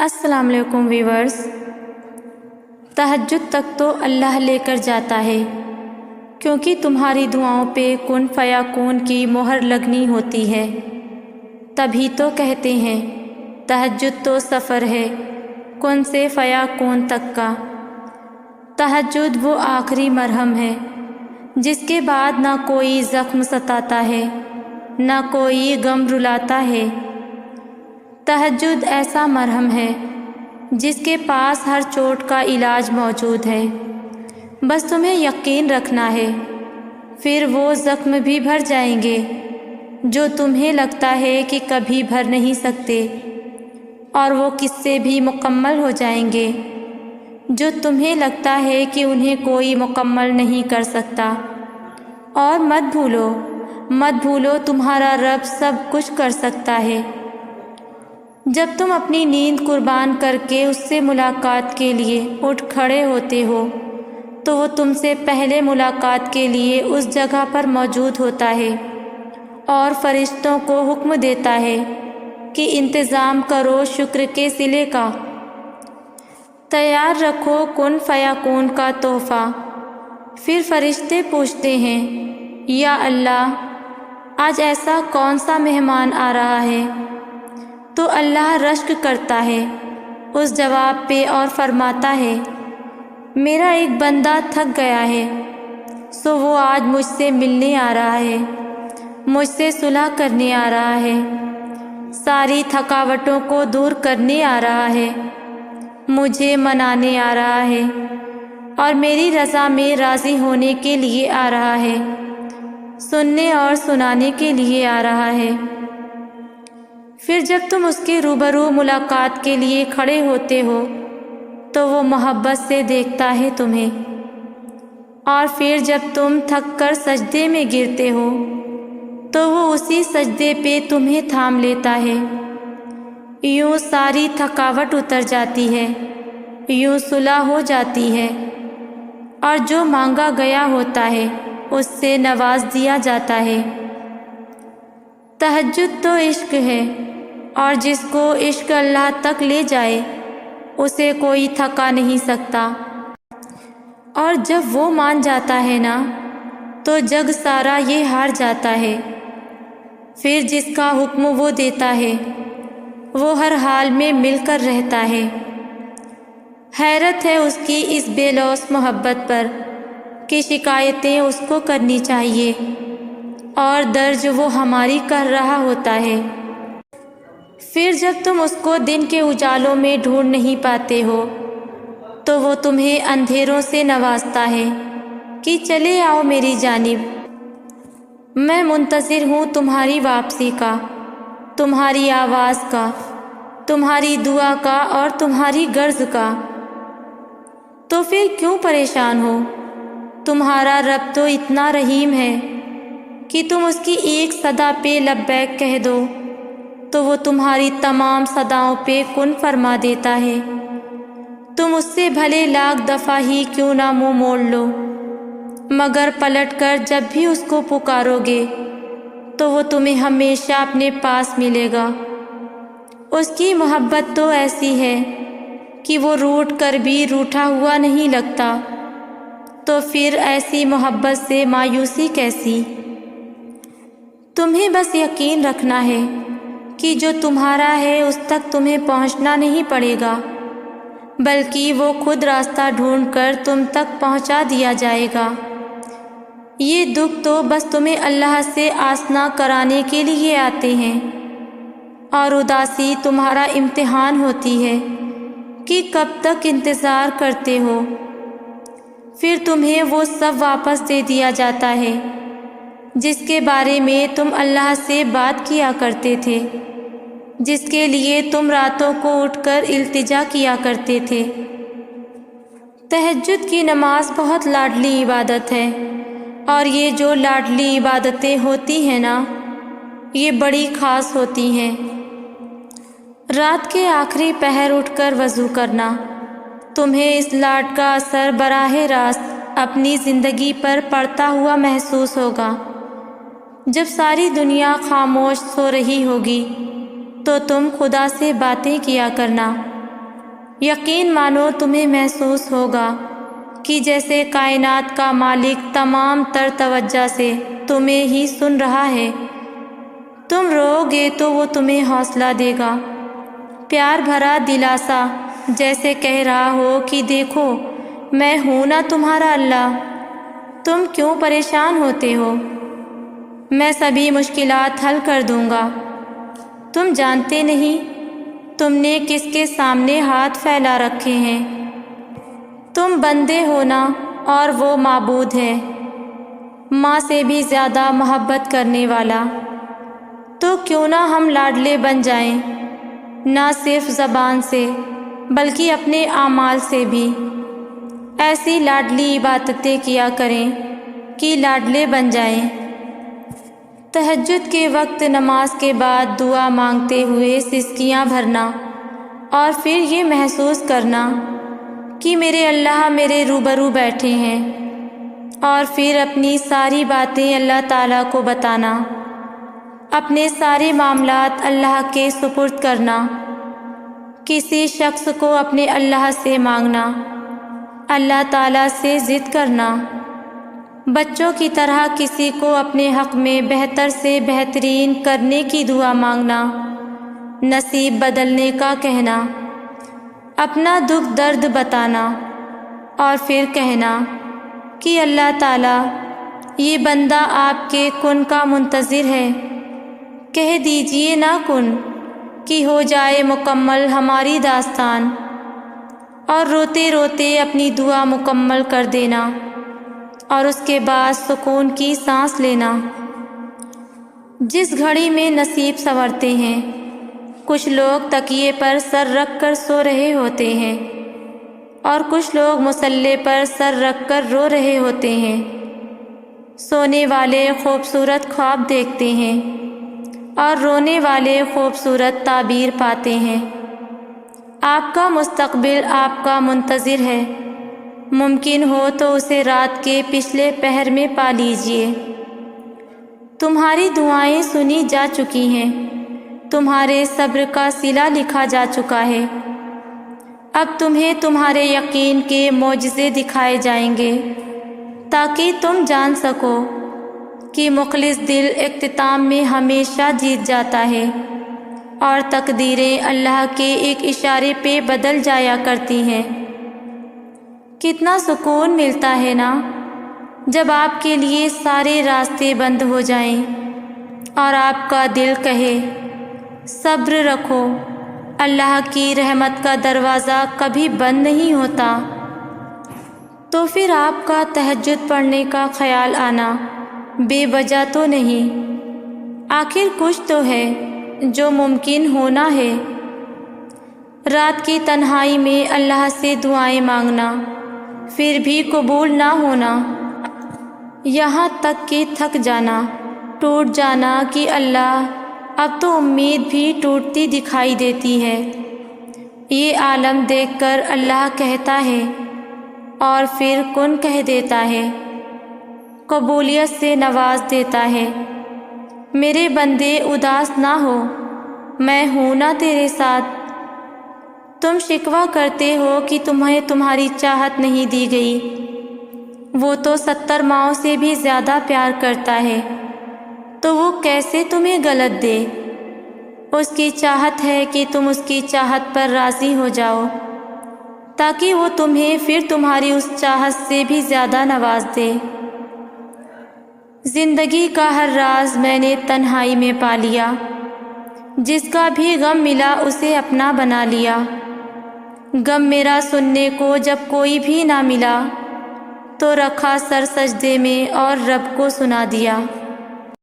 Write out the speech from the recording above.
السلام علیکم ویورز۔ تہجد تک تو اللہ لے کر جاتا ہے، کیونکہ تمہاری دعاؤں پہ کن فیکون کی مہر لگنی ہوتی ہے۔ تبھی تو کہتے ہیں تہجد تو سفر ہے کن سے فیکون تک کا۔ تہجد وہ آخری مرہم ہے جس کے بعد نہ کوئی زخم ستاتا ہے نہ کوئی غم رلاتا ہے۔ تہجد ایسا مرہم ہے جس کے پاس ہر چوٹ کا علاج موجود ہے، بس تمہیں یقین رکھنا ہے، پھر وہ زخم بھی بھر جائیں گے جو تمہیں لگتا ہے کہ کبھی بھر نہیں سکتے، اور وہ قصے بھی مکمل ہو جائیں گے جو تمہیں لگتا ہے کہ انہیں کوئی مکمل نہیں کر سکتا۔ اور مت بھولو تمہارا رب سب کچھ کر سکتا ہے۔ جب تم اپنی نیند قربان کر کے اس سے ملاقات کے لیے اٹھ کھڑے ہوتے ہو تو وہ تم سے پہلے ملاقات کے لیے اس جگہ پر موجود ہوتا ہے اور فرشتوں کو حکم دیتا ہے کہ انتظام کرو شکر کے صلے کا، تیار رکھو کن فیکون کا تحفہ۔ پھر فرشتے پوچھتے ہیں، یا اللہ، آج ایسا کون سا مہمان آ رہا ہے؟ تو اللہ رشک کرتا ہے اس جواب پہ اور فرماتا ہے، میرا ایک بندہ تھک گیا ہے، سو وہ آج مجھ سے ملنے آ رہا ہے، مجھ سے صلح کرنے آ رہا ہے، ساری تھکاوٹوں کو دور کرنے آ رہا ہے، مجھے منانے آ رہا ہے اور میری رضا میں راضی ہونے کے لیے آ رہا ہے، سننے اور سنانے کے لیے آ رہا ہے۔ پھر جب تم اس کے روبرو ملاقات کے لیے کھڑے ہوتے ہو تو وہ محبت سے دیکھتا ہے تمہیں، اور پھر جب تم تھک کر سجدے میں گرتے ہو تو وہ اسی سجدے پہ تمہیں تھام لیتا ہے۔ یوں ساری تھکاوٹ اتر جاتی ہے، یوں صلح ہو جاتی ہے، اور جو مانگا گیا ہوتا ہے اس سے نواز دیا جاتا ہے۔ تہجد تو عشق ہے، اور جس کو عشق اللہ تک لے جائے اسے کوئی تھکا نہیں سکتا، اور جب وہ مان جاتا ہے نا تو جگ سارا یہ ہار جاتا ہے۔ پھر جس کا حکم وہ دیتا ہے وہ ہر حال میں مل کر رہتا ہے۔ حیرت ہے اس کی اس بے لوث محبت پر کہ شکایتیں اس کو کرنی چاہیے اور درج وہ ہماری کر رہا ہوتا ہے۔ پھر جب تم اس کو دن کے اجالوں میں ڈھونڈ نہیں پاتے ہو تو وہ تمہیں اندھیروں سے نوازتا ہے کہ چلے آؤ میری جانب، میں منتظر ہوں تمہاری واپسی کا، تمہاری آواز کا، تمہاری دعا کا اور تمہاری غرض کا۔ تو پھر کیوں پریشان ہو؟ تمہارا رب تو اتنا رحیم ہے کہ تم اس کی ایک صدا پہ لبیک کہہ دو تو وہ تمہاری تمام صداؤں پہ کن فرما دیتا ہے۔ تم اس سے بھلے لاکھ دفعہ ہی کیوں نہ منہ موڑ لو، مگر پلٹ کر جب بھی اس کو پکارو گے تو وہ تمہیں ہمیشہ اپنے پاس ملے گا۔ اس کی محبت تو ایسی ہے کہ وہ روٹھ کر بھی روٹھا ہوا نہیں لگتا، تو پھر ایسی محبت سے مایوسی کیسی؟ تمہیں بس یقین رکھنا ہے کہ جو تمہارا ہے اس تک تمہیں پہنچنا نہیں پڑے گا، بلکہ وہ خود راستہ ڈھونڈ کر تم تک پہنچا دیا جائے گا۔ یہ دکھ تو بس تمہیں اللہ سے آشنا کرانے کے لیے آتے ہیں، اور اداسی تمہارا امتحان ہوتی ہے کہ کب تک انتظار کرتے ہو۔ پھر تمہیں وہ سب واپس دے دیا جاتا ہے جس کے بارے میں تم اللہ سے بات کیا کرتے تھے، جس کے لیے تم راتوں کو اٹھ کر التجا کیا کرتے تھے۔ تہجد کی نماز بہت لاڈلی عبادت ہے، اور یہ جو لاڈلی عبادتیں ہوتی ہیں نا، یہ بڑی خاص ہوتی ہیں۔ رات کے آخری پہر اٹھ کر وضو کرنا، تمہیں اس لاڈ کا اثر براہ راست اپنی زندگی پر پڑتا ہوا محسوس ہوگا۔ جب ساری دنیا خاموش سو رہی ہوگی تو تم خدا سے باتیں کیا کرنا، یقین مانو تمہیں محسوس ہوگا کہ جیسے کائنات کا مالک تمام تر توجہ سے تمہیں ہی سن رہا ہے۔ تم رو گے تو وہ تمہیں حوصلہ دے گا، پیار بھرا دلاسا، جیسے کہہ رہا ہو کہ دیکھو میں ہوں نا تمہارا اللہ، تم کیوں پریشان ہوتے ہو، میں سبھی مشکلات حل کر دوں گا۔ تم جانتے نہیں تم نے کس کے سامنے ہاتھ پھیلا رکھے ہیں، تم بندے ہو نا اور وہ معبود ہے، ماں سے بھی زیادہ محبت کرنے والا۔ تو کیوں نہ ہم لاڈلے بن جائیں، نہ صرف زبان سے بلکہ اپنے اعمال سے بھی۔ ایسی لاڈلی عبادتیں کیا کریں کہ لاڈلے بن جائیں۔ تہجد کے وقت نماز کے بعد دعا مانگتے ہوئے سسکیاں بھرنا اور پھر یہ محسوس کرنا کہ میرے اللہ میرے روبرو بیٹھے ہیں، اور پھر اپنی ساری باتیں اللہ تعالیٰ کو بتانا، اپنے سارے معاملات اللہ کے سپرد کرنا، کسی شخص کو اپنے اللہ سے مانگنا، اللہ تعالیٰ سے ضد کرنا، بچوں کی طرح کسی کو اپنے حق میں بہتر سے بہترین کرنے کی دعا مانگنا، نصیب بدلنے کا کہنا، اپنا دکھ درد بتانا، اور پھر کہنا کہ اللہ تعالیٰ یہ بندہ آپ کے کن کا منتظر ہے، کہہ دیجئے نا کن کہ ہو جائے مکمل ہماری داستان، اور روتے روتے اپنی دعا مکمل کر دینا، اور اس کے بعد سکون کی سانس لینا۔ جس گھڑی میں نصیب سنورتے ہیں، کچھ لوگ تکیے پر سر رکھ کر سو رہے ہوتے ہیں، اور کچھ لوگ مصلے پر سر رکھ کر رو رہے ہوتے ہیں۔ سونے والے خوبصورت خواب دیکھتے ہیں اور رونے والے خوبصورت تعبیر پاتے ہیں۔ آپ کا مستقبل آپ کا منتظر ہے، ممکن ہو تو اسے رات کے پچھلے پہر میں پا لیجئے۔ تمہاری دعائیں سنی جا چکی ہیں، تمہارے صبر کا صلہ لکھا جا چکا ہے۔ اب تمہیں تمہارے یقین کے معجزے دکھائے جائیں گے تاکہ تم جان سکو کہ مخلص دل اختتام میں ہمیشہ جیت جاتا ہے، اور تقدیریں اللہ کے ایک اشارے پہ بدل جایا کرتی ہیں۔ کتنا سکون ملتا ہے نا جب آپ کے لیے سارے راستے بند ہو جائیں اور آپ کا دل کہے صبر رکھو، اللہ کی رحمت کا دروازہ کبھی بند نہیں ہوتا۔ تو پھر آپ کا تہجد پڑھنے کا خیال آنا بے وجہ تو نہیں، آخر کچھ تو ہے جو ممکن ہونا ہے۔ رات کی تنہائی میں اللہ سے دعائیں مانگنا پھر بھی قبول نہ ہونا، یہاں تک کہ تھک جانا، ٹوٹ جانا کہ اللہ اب تو امید بھی ٹوٹتی دکھائی دیتی ہے۔ یہ عالم دیکھ کر اللہ کہتا ہے اور پھر کن کہہ دیتا ہے، قبولیت سے نواز دیتا ہے۔ میرے بندے اداس نہ ہو، میں ہوں نا تیرے ساتھ۔ تم شکوہ کرتے ہو کہ تمہیں تمہاری چاہت نہیں دی گئی، وہ تو 70 ماؤں سے بھی زیادہ پیار کرتا ہے، تو وہ کیسے تمہیں غلط دے؟ اس کی چاہت ہے کہ تم اس کی چاہت پر راضی ہو جاؤ تاکہ وہ تمہیں پھر تمہاری اس چاہت سے بھی زیادہ نواز دے۔ زندگی کا ہر راز میں نے تنہائی میں پا لیا، جس کا بھی غم ملا اسے اپنا بنا لیا۔ غم میرا سننے کو جب کوئی بھی نہ ملا تو رکھا سر سجدے میں اور رب کو سنا دیا۔